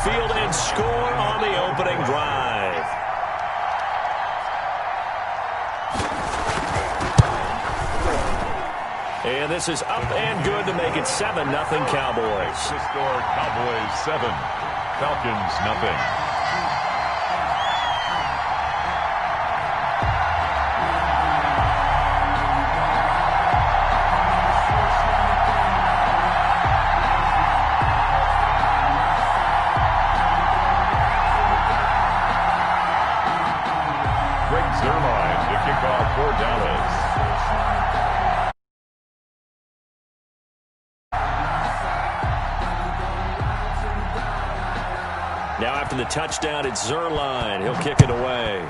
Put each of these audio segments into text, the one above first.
field and score on the opening drive. And this is up and good to make it 7-0 Cowboys. The score, Cowboys 7, Falcons nothing. Zerline to kick off for Dallas. Now after the touchdown, it's Zerline. He'll kick it away.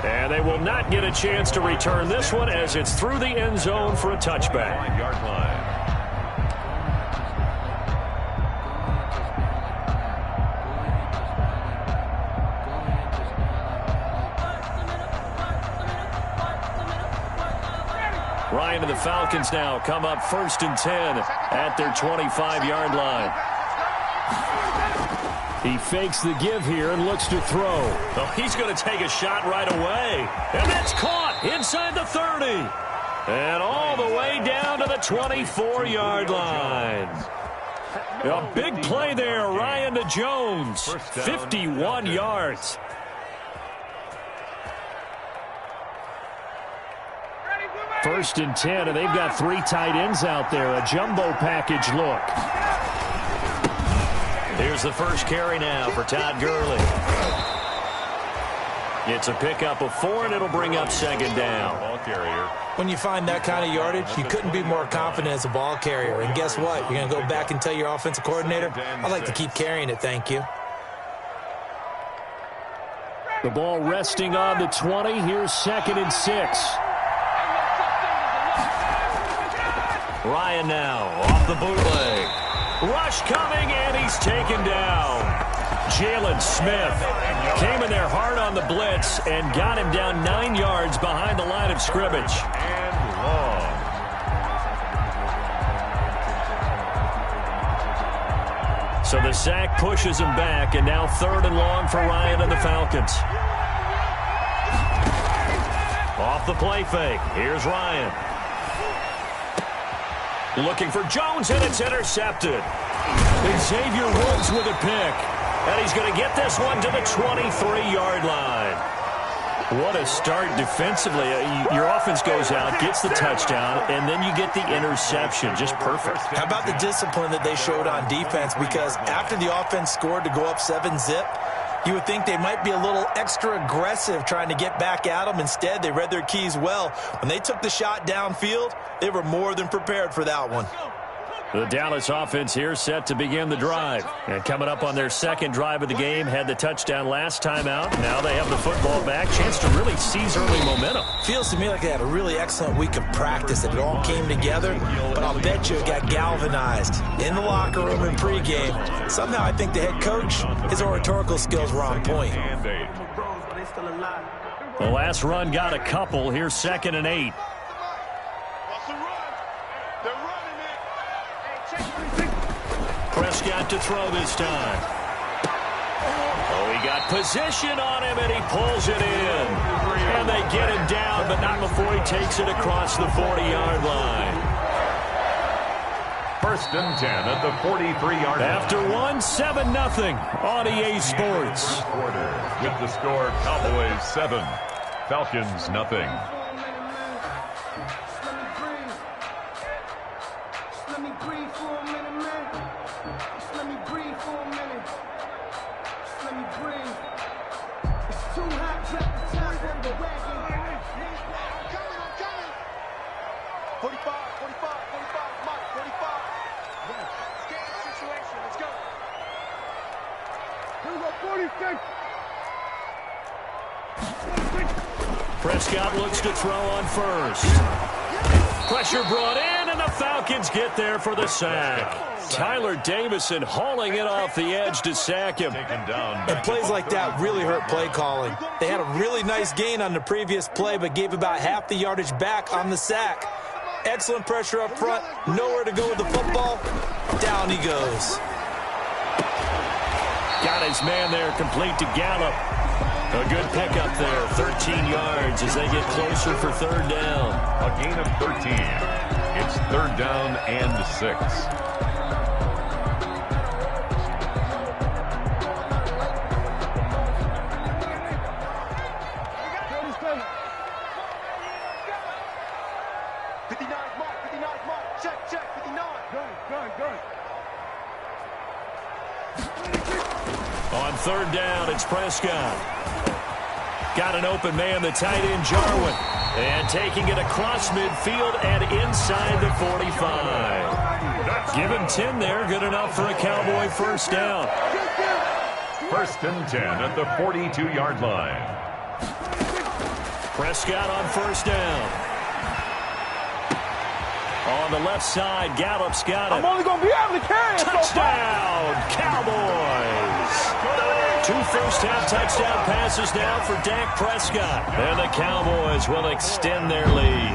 And they will not get a chance to return this one as it's through the end zone for a touchback. 9-yard line. Ryan and the Falcons now come up 1st and 10 at their 25-yard line. He fakes the give here and looks to throw. Oh, he's going to take a shot right away. And that's caught inside the 30. And all the way down to the 24-yard line. A big play there, Ryan to Jones. 51 yards. First and 10, and they've got 3 tight ends out there. A jumbo package look. Here's the first carry now for Todd Gurley. It's a pickup of 4, and it'll bring up 2nd down. Ball carrier. When you find that kind of yardage, you couldn't be more confident as a ball carrier. And guess what? You're going to go back and tell your offensive coordinator, I'd like to keep carrying it, thank you. The ball resting on the 20. Here's 2nd and 6. Ryan now off the bootleg. Rush coming, and he's taken down. Jalen Smith came in there hard on the blitz and got him down 9 yards behind the line of scrimmage. And long. So the sack pushes him back, and now 3rd and long for Ryan and the Falcons. Off the play fake. Here's Ryan. Looking for Jones, and it's intercepted. Xavier Woods with a pick. And he's going to get this one to the 23-yard line. What a start defensively. Your offense goes out, gets the touchdown, and then you get the interception. Just perfect. How about the discipline that they showed on defense? Because after the offense scored to go up 7-zip, you would think they might be a little extra aggressive trying to get back at them. Instead, they read their keys well. When they took the shot downfield, they were more than prepared for that one. The Dallas offense here set to begin the drive. And coming up on their 2nd drive of the game, had the touchdown last time out. Now they have the football back. Chance to really seize early momentum. Feels to me like they had a really excellent week of practice. It all came together, but I'll bet you it got galvanized in the locker room in pregame. Somehow I think the head coach, his oratorical skills were on point. The last run got a couple. Here's 2nd and 8. Prescott to throw this time. Oh, he got position on him, and he pulls it in. And they get him down, but not before he takes it across the 40-yard line. 1st and 10 at the 43-yard line. After 7-0 on EA Sports. With the score, Cowboys 7, Falcons nothing. Prescott looks to throw on 1st. Pressure brought in, and the Falcons get there for the sack. Tyler Davison hauling it off the edge to sack him. And plays like that really hurt play calling. They had a really nice gain on the previous play, but gave about half the yardage back on the sack. Excellent pressure up front. Nowhere to go with the football. Down he goes. Got his man there, complete to Gallup. A good pickup there, 13 yards as they get closer for third down. A gain of 13. It's third down and 6. On third down, it's Prescott. Got an open man, the tight end, Jarwin. And taking it across midfield and inside the 45. Give him 10 there, good enough for a Cowboy first down. First and 10 at the 42-yard line. Prescott on first down. On the left side, Gallup's got it. I'm only going to be able to carry it. Touchdown, Cowboys! 2 first-half touchdown passes now for Dak Prescott. And the Cowboys will extend their lead.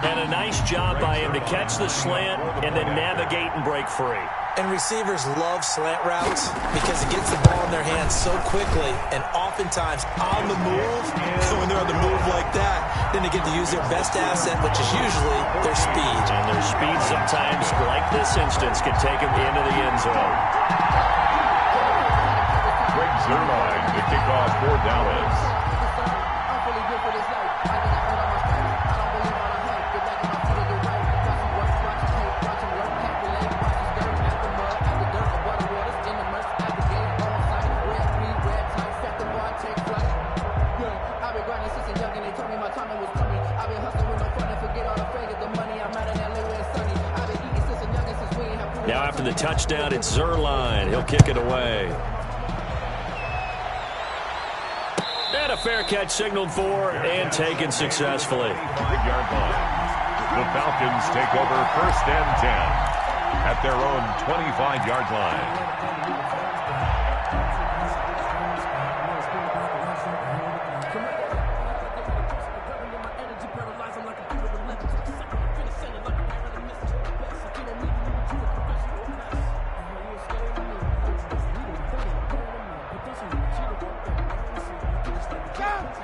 And a nice job by him to catch the slant and then navigate and break free. And receivers love slant routes because it gets the ball in their hands so quickly and oftentimes on the move. And when they're on the move like that, then they get to use their best asset, which is usually their speed. And their speed sometimes, like this instance, can take them into the end zone. Greg Zuerlein to kick off for Dallas. Now after the touchdown, it's Zuerlein. He'll kick it away. And a fair catch signaled for and taken successfully. 5-yard line. The Falcons take over first and 10 at their own 25-yard line.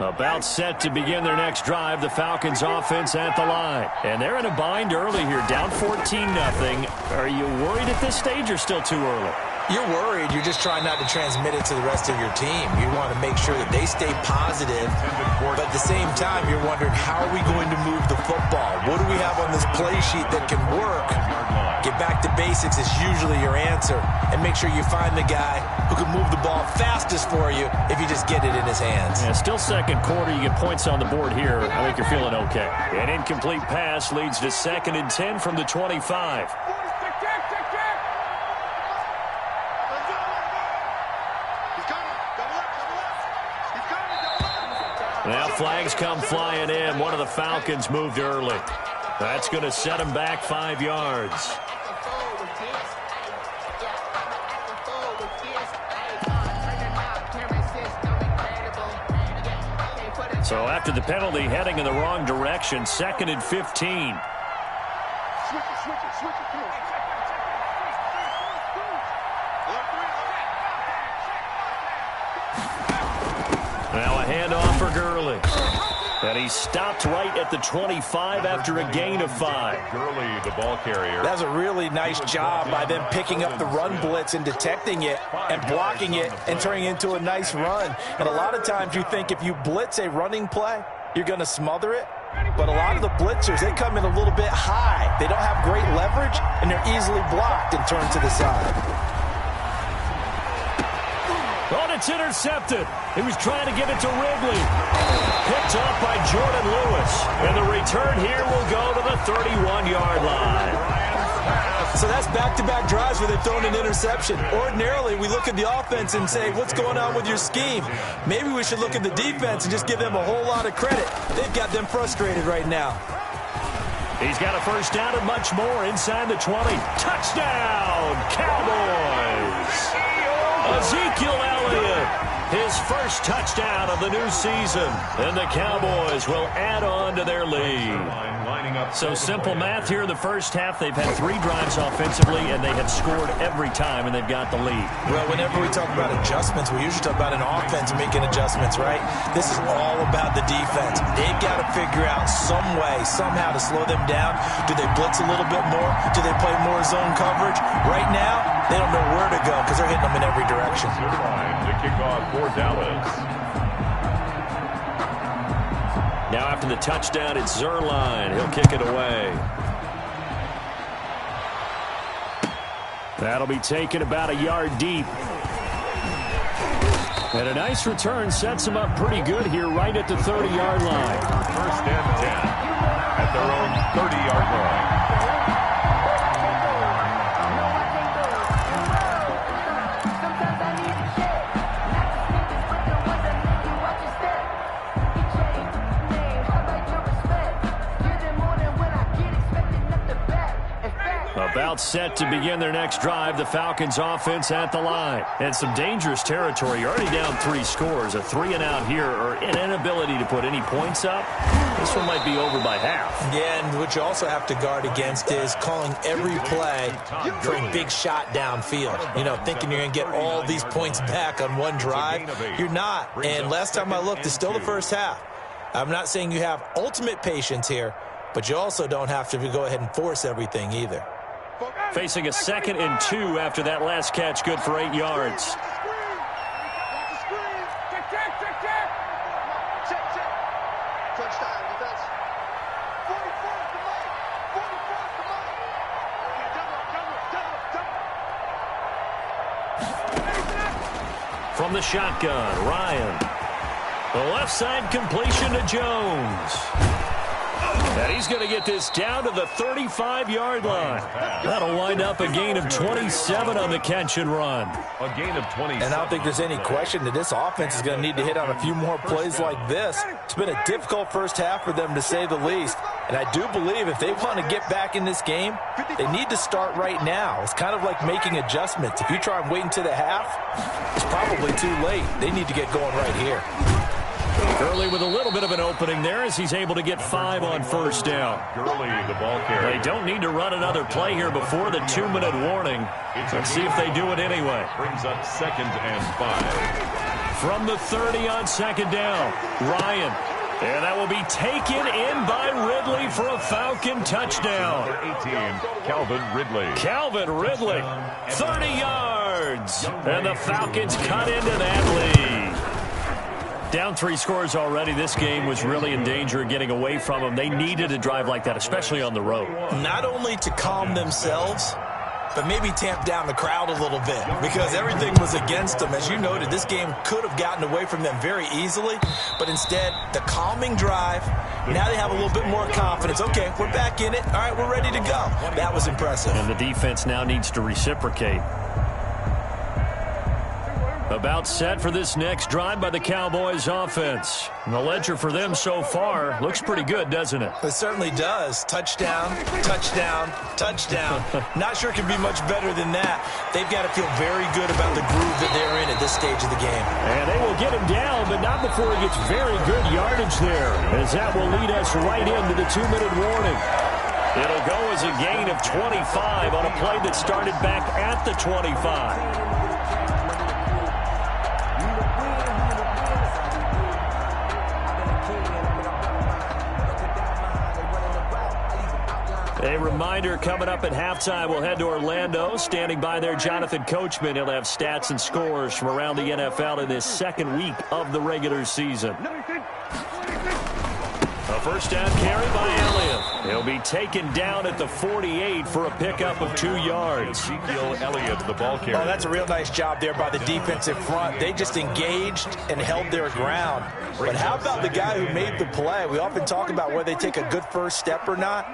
About set to begin their next drive, the Falcons offense at the line. And they're in a bind early here, down 14-0. Are you worried at this stage or still too early? You're worried. You're just trying not to transmit it to the rest of your team. You want to make sure that they stay positive, but at the same time, you're wondering, how are we going to move the football? What do we have on this play sheet that can work? Get back to basics is usually your answer, and make sure you find the guy who can move the ball fastest for you if you just get it in his hands. Yeah, still second quarter. You get points on the board here. I think you're feeling okay. An incomplete pass leads to 2nd and 10 from the 25. Now flags come flying in. One of the Falcons moved early. That's going to set them back 5 yards. So after the penalty, heading in the wrong direction, 2nd and 15. Now a handoff for Gurley. And he stopped right at the 25 after a gain of 5. Gurley, the ball carrier. That's a really nice job by them picking up the run blitz and detecting it and blocking it and turning it into a nice run. And a lot of times you think if you blitz a running play, you're going to smother it. But a lot of the blitzers, they come in a little bit high. They don't have great leverage, and they're easily blocked and turned to the side. Oh, it's intercepted. He was trying to get it to Ridley. Picked up by Jordan Lewis. And the return here will go to the 31-yard line. So that's back-to-back drives where they've thrown an interception. Ordinarily, we look at the offense and say, what's going on with your scheme? Maybe we should look at the defense and just give them a whole lot of credit. They've got them frustrated right now. He's got a first down and much more inside the 20. Touchdown, Cowboys! Ezekiel Elliott, his first touchdown of the new season. And the Cowboys will add on to their lead. So simple math here in the first half. They've had 3 drives offensively, and they have scored every time, and they've got the lead. Well, whenever we talk about adjustments, we usually talk about an offense making adjustments, right? This is all about the defense. They've got to figure out some way, somehow to slow them down. Do they blitz a little bit more? Do they play more zone coverage? Right now, they don't know where to go because they're hitting them in every direction. To kick off for Dallas. Now after the touchdown, it's Zerline. He'll kick it away. That'll be taken about a yard deep. And a nice return sets him up pretty good here right at the 30-yard line. First and 10 at their own 30-yard line. About set to begin their next drive, the Falcons offense at the line. And some dangerous territory. You're already down 3 scores. A 3-and-out here, or an inability to put any points up. This one might be over by half. Yeah, and what you also have to guard against is calling every play for a big shot downfield. You know, thinking you're going to get all these points back on one drive. You're not. And last time I looked, it's still the first half. I'm not saying you have ultimate patience here, but you also don't have to go ahead and force everything either. Facing a 2nd and 2 after that last catch, good for 8 yards. From the shotgun, Ryan. The left side completion to Jones. And he's going to get this down to the 35-yard line. That'll wind up a gain of 27 on the catch and run. A gain of 27. And I don't think there's any question that this offense is going to need to hit on a few more plays like this. It's been a difficult first half for them, to say the least. And I do believe if they want to get back in this game, they need to start right now. It's kind of like making adjustments. If you try and wait until the half, it's probably too late. They need to get going right here. Gurley with a little bit of an opening there as he's able to get 5 on first down. Gurley, the ball carrier. They don't need to run another play here before the 2-minute warning. Let's see if they do it anyway. Brings up 2nd and 5. From the 30 on 2nd down, Ryan. And that will be taken in by Ridley for a Falcon touchdown. Number 18, Calvin Ridley. Calvin Ridley, 30 yards. And the Falcons cut into that lead. Down 3 scores already. This game was really in danger of getting away from them. They needed a drive like that, especially on the road. Not only to calm themselves, but maybe tamp down the crowd a little bit because everything was against them. As you noted, this game could have gotten away from them very easily, but instead, the calming drive, now they have a little bit more confidence. Okay, we're back in it. All right, we're ready to go. That was impressive. And the defense now needs to reciprocate. About set for this next drive by the Cowboys offense. And the ledger for them so far looks pretty good, doesn't it? It certainly does. Touchdown, touchdown, touchdown. Not sure it can be much better than that. They've got to feel very good about the groove that they're in at this stage of the game. And they will get him down, but not before he gets very good yardage there, as that will lead us right into the 2-minute warning. It'll go as a gain of 25 on a play that started back at the 25. A reminder, coming up at halftime, we'll head to Orlando. Standing by there, Jonathan Coachman. He'll have stats and scores from around the NFL in his 2nd week of the regular season. A first down carry by Elliott. He'll be taken down at the 48 for a pickup of 2 yards. Ezekiel Elliott, the ball carrier. Oh, that's a real nice job there by the defensive front. They just engaged and held their ground. But how about the guy who made the play? We often talk about whether they take a good first step or not.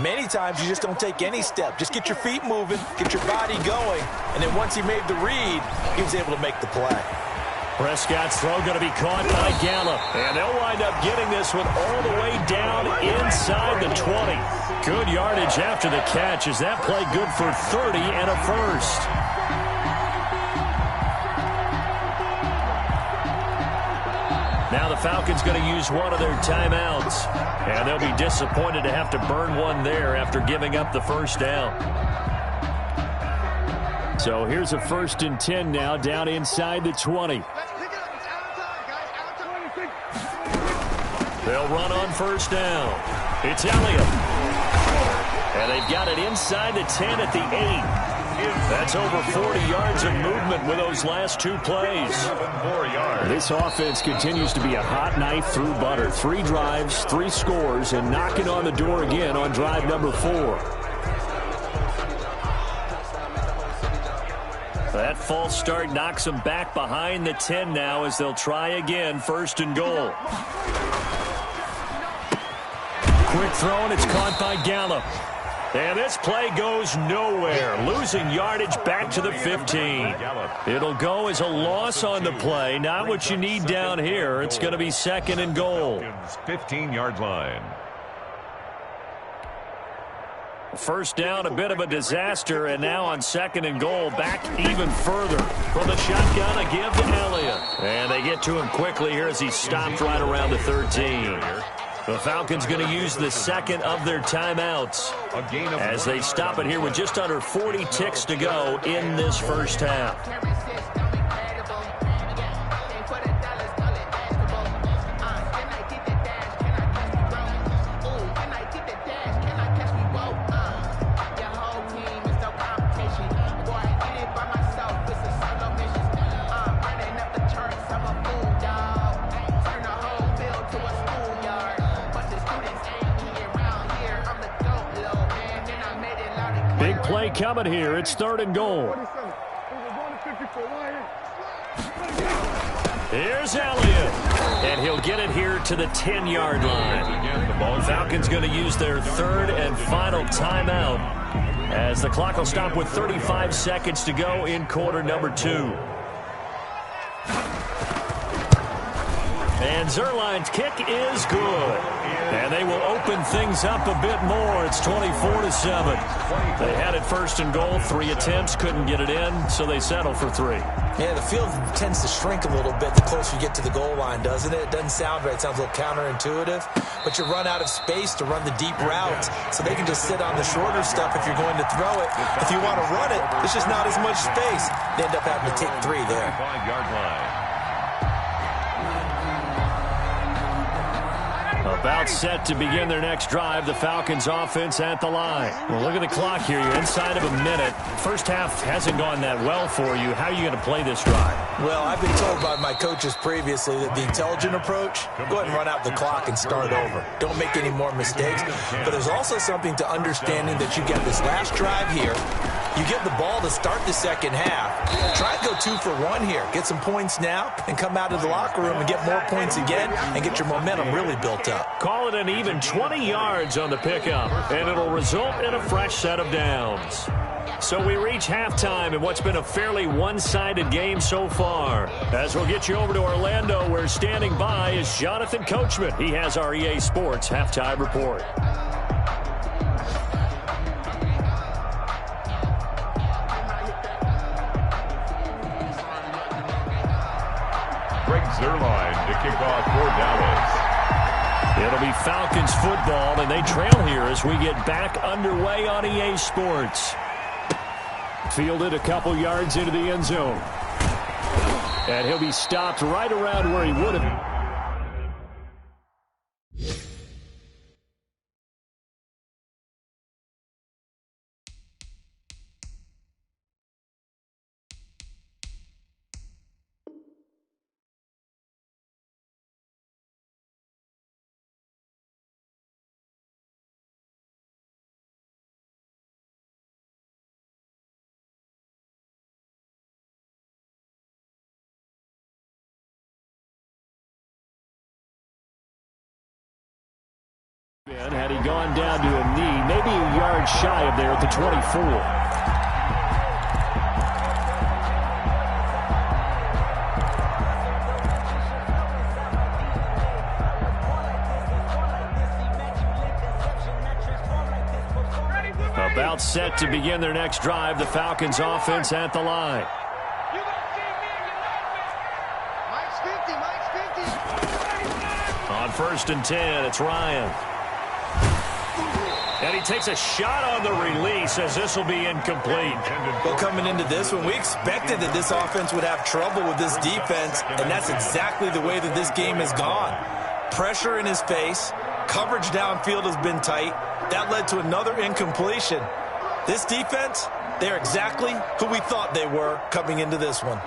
Many times you just don't take any step. Just get your feet moving, get your body going, and then once he made the read, he was able to make the play. Prescott's throw going to be caught by Gallup. And they'll wind up getting this one all the way down inside the 20. Good yardage after the catch. Is that play good for 30 and a first? Now the Falcons going to use one of their timeouts. And they'll be disappointed to have to burn one there after giving up the first down. So here's a 1st and 10 now, down inside the 20. They'll run on first down. It's Elliott. And they've got it inside the 10 at the 8. That's over 40 yards of movement with those last 2 plays. This offense continues to be a hot knife through butter. 3 drives, 3 scores, and knocking on the door again on drive number 4. That false start knocks them back behind the 10 now as they'll try again, 1st and goal. Quick throw, and it's caught by Gallup. And this play goes nowhere. Losing yardage back to the 15. It'll go as a loss on the play. Not what you need down here. It's going to be 2nd and goal. 15-yard line. First down, a bit of a disaster, and now on 2nd and goal, back even further. From the shotgun, a give to Elliott. And they get to him quickly here as he's stopped right around the 13. The Falcons going to use the 2nd of their timeouts as they stop it here with just under 40 ticks to go in this first half. Big play coming here. It's 3rd and goal. Here's Elliott. And he'll get it here to the 10-yard line. Falcons going to use their 3rd and final timeout as the clock will stop with 35 seconds to go in quarter number 2. And Zerline's kick is good. And they will open things up a bit more. It's 24-7. They had it 1st and goal. 3 attempts, couldn't get it in, so they settle for 3. Yeah, the field tends to shrink a little bit the closer you get to the goal line, doesn't it? It doesn't sound right. It sounds a little counterintuitive. But you run out of space to run the deep routes, so they can just sit on the shorter stuff if you're going to throw it. If you want to run it, there's just not as much space. They end up having to take 3 there. 5-yard line. About set to begin their next drive, the Falcons offense at the line. Well, look at the clock here. You're inside of a minute. First half hasn't gone that well for you. How are you going to play this drive? Well, I've been told by my coaches previously that the intelligent approach, go ahead and run out the clock and start over. Don't make any more mistakes. But there's also something to understanding that you get this last drive here. You get the ball to start the second half. Try and go 2 for 1 here. Get some points now and come out of the locker room and get more points again and get your momentum really built up. Call it an even 20 yards on the pickup, and it'll result in a fresh set of downs. So we reach halftime in what's been a fairly one-sided game so far. As we'll get you over to Orlando, where standing by is Jonathan Coachman. He has our EA Sports halftime report. Zerline to kick off for Dallas. It'll be Falcons football, and they trail here as we get back underway on EA Sports. Fielded a couple yards into the end zone. And he'll be stopped right around where he would have. Had he gone down to a knee, maybe a yard shy of there at the 24. About set to begin their next drive, the Falcons offense at the line. first and 10. It's Ryan. And he takes a shot on the release as this will be incomplete. Well, coming into this one, we expected that this offense would have trouble with this defense, and that's exactly the way that this game has gone. Pressure in his face. Coverage downfield has been tight. That led to another incompletion. This defense, they're exactly who we thought they were coming into this one.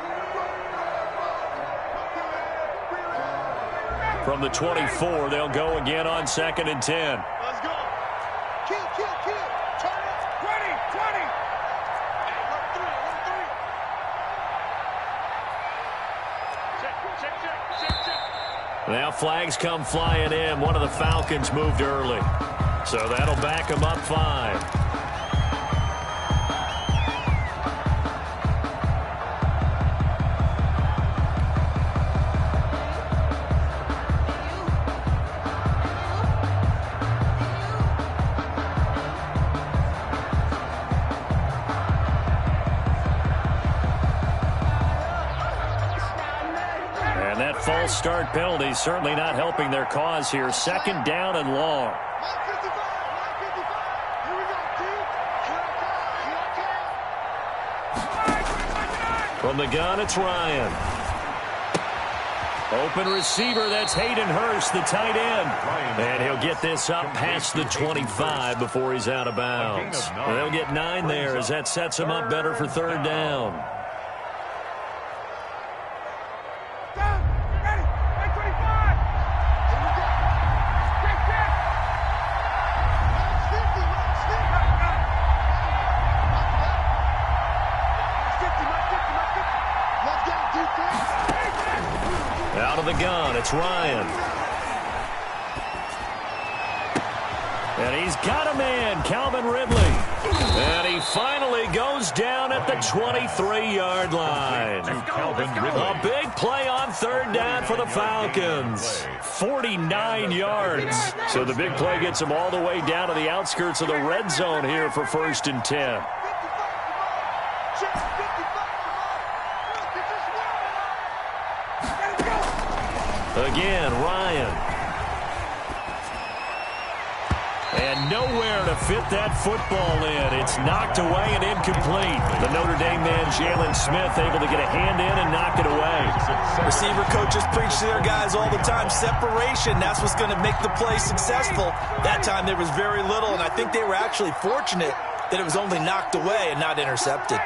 From the 24, they'll go again on 2nd and 10. Let's go. Kill. Turn it. 20. Check. Now flags come flying in. One of the Falcons moved early. So that'll back them up 5. False start penalty certainly not helping their cause here. 2nd down and long. From the gun, it's Ryan. Open receiver, that's Hayden Hurst, the tight end. And he'll get this up past the 25 before he's out of bounds. They'll get 9 there as that sets him up better for 3rd down. Out of the gun, it's Ryan. And he's got a man, Calvin Ridley. And he finally goes down at the 23-yard line. A big play on 3rd down for the Falcons. 49 yards. So the big play gets them all the way down to the outskirts of the red zone here for 1st and 10. Again, Ryan. And nowhere to fit that football in. It's knocked away and incomplete. The Notre Dame man, Jalen Smith, able to get a hand in and knock it away. Receiver coaches preach to their guys all the time. Separation, that's what's going to make the play successful. That time there was very little, and I think they were actually fortunate that it was only knocked away and not intercepted.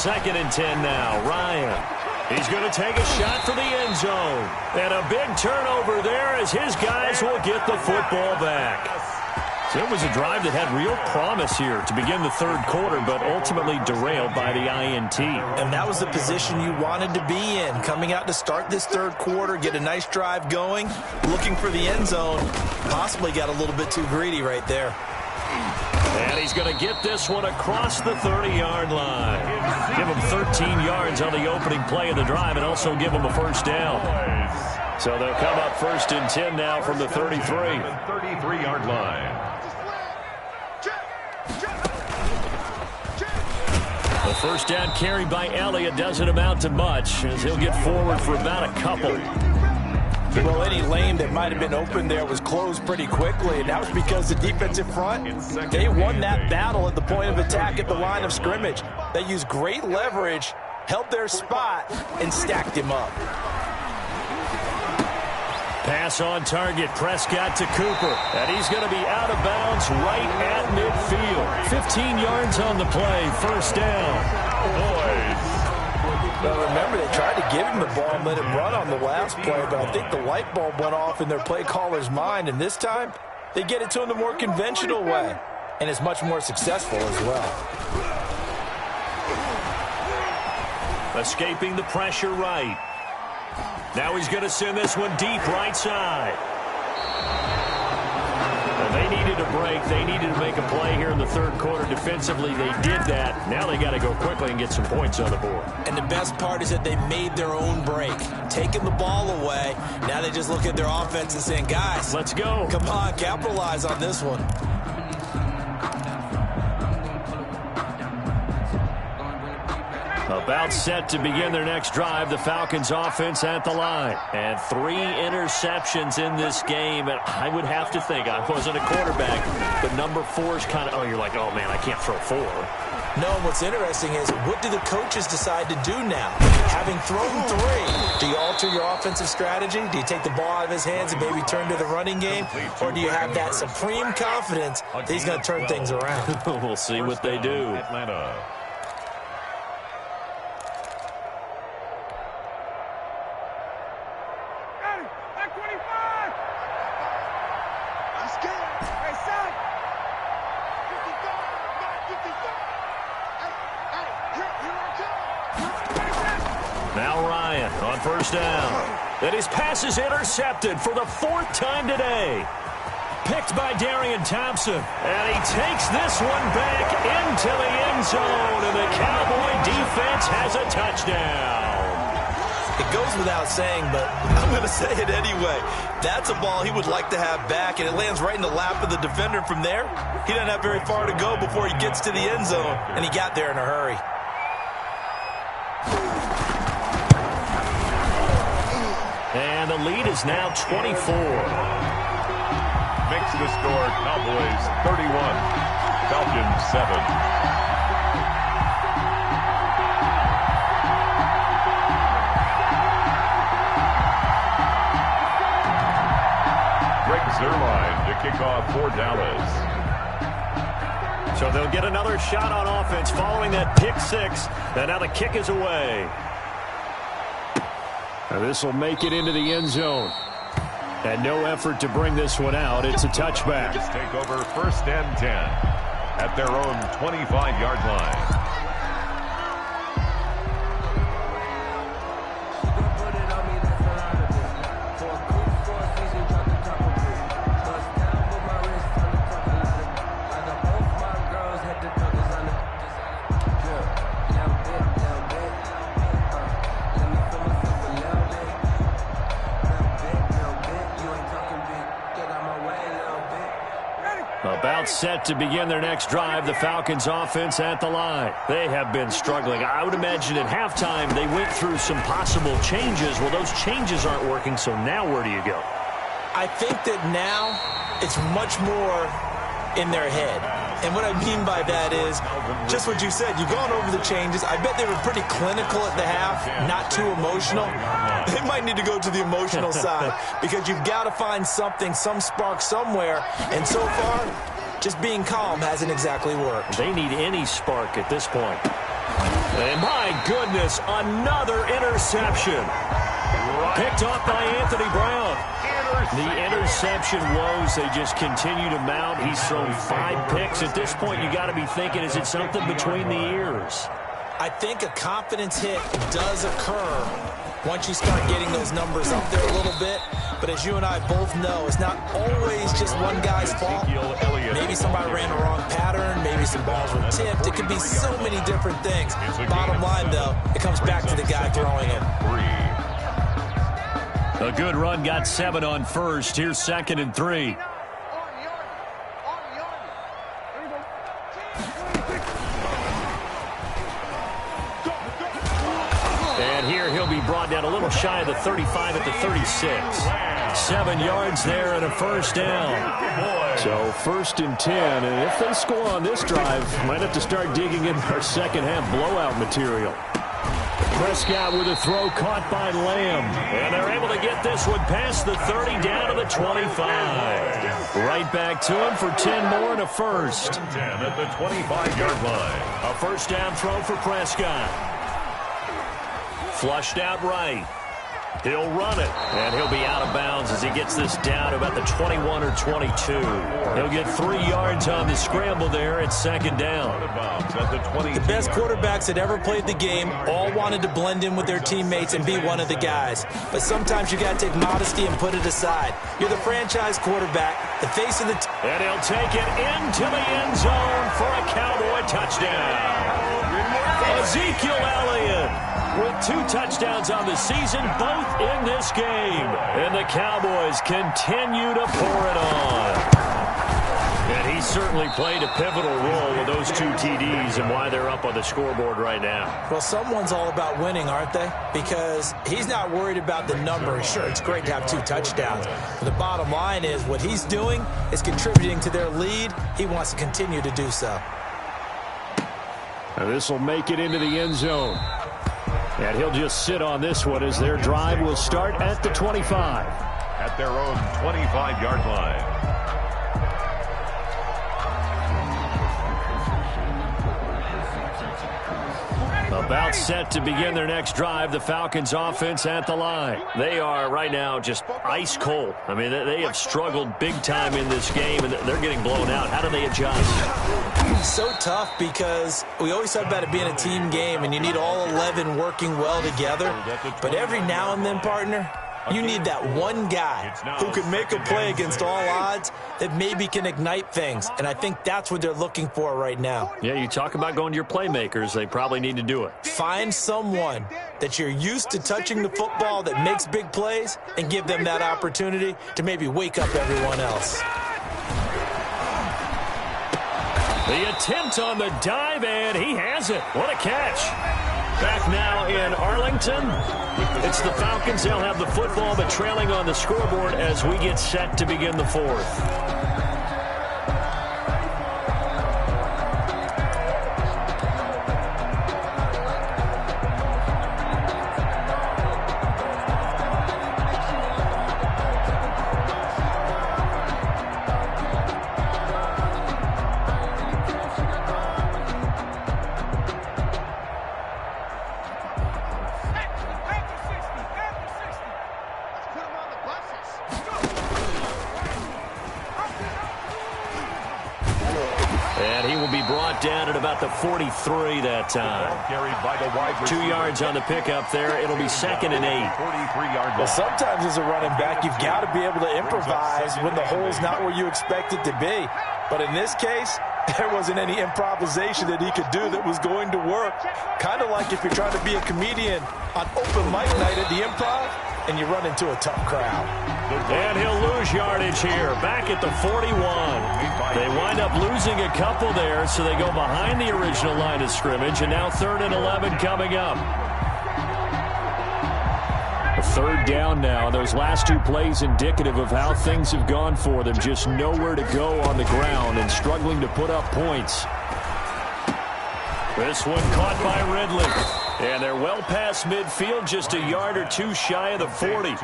2nd and 10 now. Ryan. He's going to take a shot for the end zone. And a big turnover there as his guys will get the football back. So it was a drive that had real promise here to begin the 3rd quarter, but ultimately derailed by the INT. And that was the position you wanted to be in. Coming out to start this 3rd quarter, get a nice drive going, looking for the end zone. Possibly got a little bit too greedy right there. And he's going to get this one across the 30-yard line. Give him 13 yards on the opening play of the drive and also give him a 1st down. So they'll come up 1st and 10 now from the 33. 33-yard line. The 1st down carry by Elliott doesn't amount to much as he'll get forward for about a couple. Well, any lane that might have been open there was closed pretty quickly, and that was because the defensive front, they won that battle at the point of attack at the line of scrimmage. They used great leverage, held their spot, and stacked him up. Pass on target, Prescott to Cooper, and he's going to be out of bounds right at midfield. 15 yards on the play, 1st down. Boys. Well, remember, they tried to give him the ball and let him run on the last play, but I think the light bulb went off in their play caller's mind, and this time they get it to him the more conventional way, and it's much more successful as well. Escaping the pressure right. Now he's going to send this one deep right side. And they needed a break. They needed to make a play here in the 3rd quarter. Defensively, they did that. Now they got to go quickly and get some points on the board. And the best part is that they made their own break, taking the ball away. Now they just look at their offense and saying, guys, let's go. Come on, capitalize on this one. About set to begin their next drive, the Falcons offense at the line. And 3 interceptions in this game. And I would have to think, I wasn't a quarterback, but number 4 is kind of, oh, you're like, oh, man, I can't throw 4. No, what's interesting is, what do the coaches decide to do now? Having thrown 3, do you alter your offensive strategy? Do you take the ball out of his hands and maybe turn to the running game? Or do you have that supreme confidence that he's going to turn things around? We'll see what they do. Atlanta. Now Ryan on first down. And his pass is intercepted for the 4th time today. Picked by Darian Thompson. And he takes this one back into the end zone. And the Cowboy defense has a touchdown. It goes without saying, but I'm going to say it anyway. That's a ball he would like to have back, and it lands right in the lap of the defender. From there, he doesn't have very far to go before he gets to the end zone, and he got there in a hurry. And the lead is now 24. Makes the score Cowboys 31, Falcons 7. Zerline to kick off for Dallas. So they'll get another shot on offense following that pick 6. And now the kick is away. This will make it into the end zone. And no effort to bring this one out. It's a touchback. Take over 1st and 10 at their own 25-yard line. About set to begin their next drive, the Falcons offense at the line. They have been struggling. I would imagine at halftime they went through some possible changes. Well, those changes aren't working, so now where do you go? I think that now it's much more in their head. And what I mean by that is just what you said. You've gone over the changes. I bet they were pretty clinical at the half, not too emotional. They might need to go to the emotional side because you've got to find something, some spark somewhere. And so far, just being calm hasn't exactly worked. They need any spark at this point. And my goodness, another interception. Picked off by Anthony Brown. The interception woes, they just continue to mount. He's thrown 5 picks. At this point, you got to be thinking, is it something between the ears? I think a confidence hit does occur once you start getting those numbers up there a little bit. But as you and I both know, it's not always just one guy's fault. Maybe somebody ran the wrong pattern. Maybe some balls were tipped. It could be so many different things. Bottom line, though, it comes back to the guy throwing it. A good run got 7 on first. Here's 2nd and 3. And here he'll be brought down a little shy of the 35 at the 36. 7 yards there and a first down. So 1st and 10. And if they score on this drive, might have to start digging in our second half blowout material. Prescott with a throw caught by Lamb. And they're able to get this one past the 30 down to the 25. Right back to him for 10 more and a first. 10 at the 25-yard line. A first down throw for Prescott. Flushed out right. He'll run it, and he'll be out of bounds as he gets this down to about the 21 or 22. He'll get 3 yards on the scramble there at 2nd down. The best quarterbacks that ever played the game all wanted to blend in with their teammates and be one of the guys. But sometimes you got to take modesty and put it aside. You're the franchise quarterback, the face of the team. And he'll take it into the end zone for a Cowboy touchdown. Ezekiel Elliott with 2 touchdowns on the season, both in this game. And the Cowboys continue to pour it on. And he's certainly played a pivotal role with those 2 TDs and why they're up on the scoreboard right now. Well, someone's all about winning, aren't they? Because he's not worried about the number. Sure, it's great to have 2 touchdowns. But the bottom line is what he's doing is contributing to their lead. He wants to continue to do so. And this will make it into the end zone. And he'll just sit on this one as their drive will start at the 25. At their own 25-yard line. About set to begin their next drive, the Falcons offense at the line. They are right now just ice cold. I mean, they have struggled big time in this game, and they're getting blown out. How do they adjust? So tough because we always talk about it being a team game, and you need all 11 working well together. But every now and then, partner, you need that one guy who can make a play against all odds that maybe can ignite things. And I think that's what they're looking for right now. Yeah, you talk about going to your playmakers. They probably need to do it. Find someone that you're used to touching the football that makes big plays and give them that opportunity to maybe wake up everyone else. The attempt on the dive, and he has it. What a catch. Back now in Arlington. It's the Falcons. They'll have the football, but trailing on the scoreboard as we get set to begin the 4th. And he will be brought down at about the 43 that time. 2 yards on the pickup there. It'll be 2nd and 8. Well, sometimes as a running back, you've got to be able to improvise when the hole's not where you expect it to be. But in this case, there wasn't any improvisation that he could do that was going to work. Kind of like if you're trying to be a comedian on open mic night at the Improv and you run into a tough crowd. And he'll lose yardage here, back at the 41. They wind up losing a couple there, so they go behind the original line of scrimmage, and now 3rd and 11 coming up. A 3rd down now. Those last 2 plays indicative of how things have gone for them. Just nowhere to go on the ground and struggling to put up points. This one caught by Ridley. And they're well past midfield, just a yard or 2 shy of the 40. He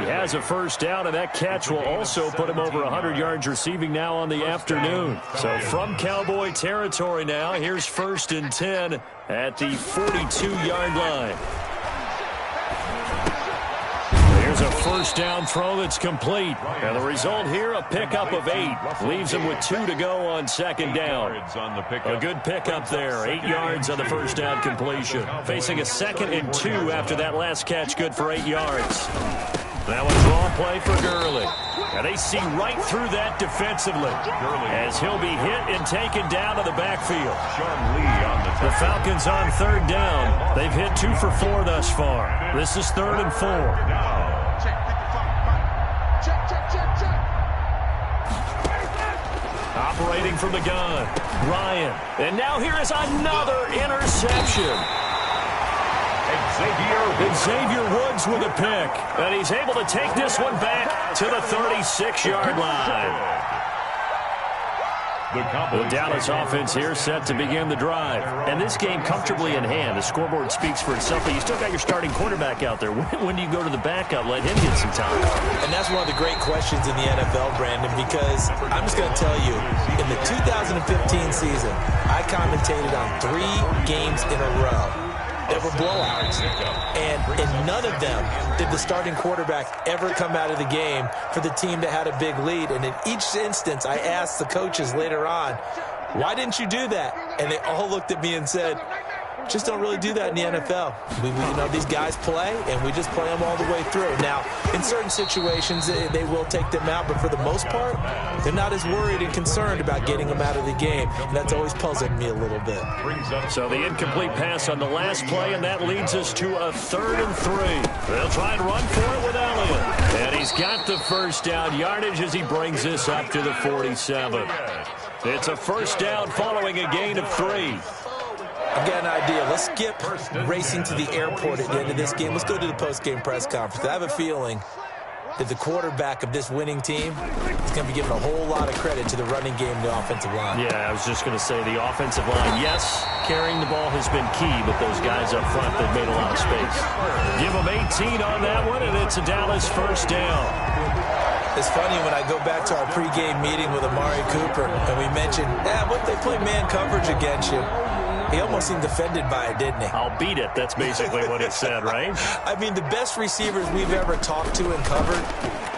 has a first down, and that catch will also put him over 100 yards receiving now on the afternoon. So from Cowboy territory now, here's 1st and 10 at the 42-yard line. Here's a first down throw that's complete. And the result here, a pickup of 8. Leaves him with 2 to go on 2nd down. A good pickup there. 8 yards on the first down completion. Facing a 2nd and 2 after that last catch, good for 8 yards. Now a draw play for Gurley. And they see right through that defensively as he'll be hit and taken down to the backfield. The Falcons on 3rd down. They've hit 2 for 4 thus far. This is 3rd and 4. Operating from the gun, Ryan. And now here is another interception. Xavier Woods with a pick. And he's able to take this one back to the 36-yard line. The Dallas offense here set to begin the drive. And this game comfortably in hand. The scoreboard speaks for itself, but you still got your starting quarterback out there. When do you go to the backup, let him get some time? And that's one of the great questions in the NFL, Brandon, because I'm just going to tell you, in the 2015 season, I commentated on 3 games in a row that were blowouts. And in none of them did the starting quarterback ever come out of the game for the team that had a big lead. And in each instance, I asked the coaches later on, why didn't you do that? And they all looked at me and said, just don't really do that in the NFL. You know, these guys play, and we just play them all the way through. Now, in certain situations, they will take them out, but for the most part, they're not as worried and concerned about getting them out of the game. And that's always puzzled me a little bit. So the incomplete pass on the last play, and that leads us to a 3rd and 3. They'll try and run for it with Elliott. And he's got the first down yardage as he brings this up to the 47. It's a first down following a gain of 3. I've got an idea. Let's skip racing to the airport at the end of this game. Let's go to the post-game press conference. I have a feeling that the quarterback of this winning team is going to be given a whole lot of credit to the running game and the offensive line. Yeah, I was just going to say the offensive line, yes, carrying the ball has been key, but those guys up front, they've made a lot of space. Give them 18 on that one, and it's a Dallas first down. It's funny when I go back to our pregame meeting with Amari Cooper, and we mentioned, what if they play man coverage against you? He almost seemed offended by it, didn't he? I'll beat it. That's basically what he said, right? I mean, the best receivers we've ever talked to and covered,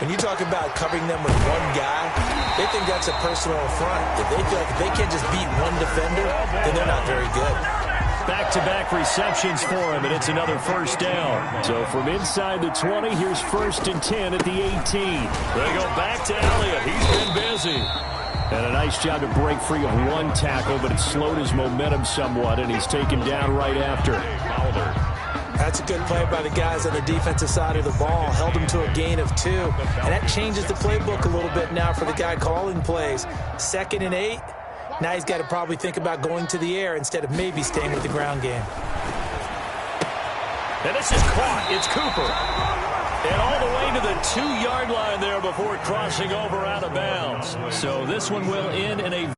when you talk about covering them with one guy, they think that's a personal affront. If they feel like if they can't just beat one defender, then they're not very good. Back-to-back receptions for him, and it's another first down. So from inside the 20, here's 1st and 10 at the 18. They go back to Elliott. He's been busy. And a nice job to break free of one tackle, but it slowed his momentum somewhat, and he's taken down right after. That's a good play by the guys on the defensive side of the ball. Held him to a gain of 2. And that changes the playbook a little bit now for the guy calling plays. 2nd and 8. Now he's got to probably think about going to the air instead of maybe staying with the ground game. And this is caught. It's Cooper. And all the way to the 2-yard line there before crossing over out of bounds. So this one will end in a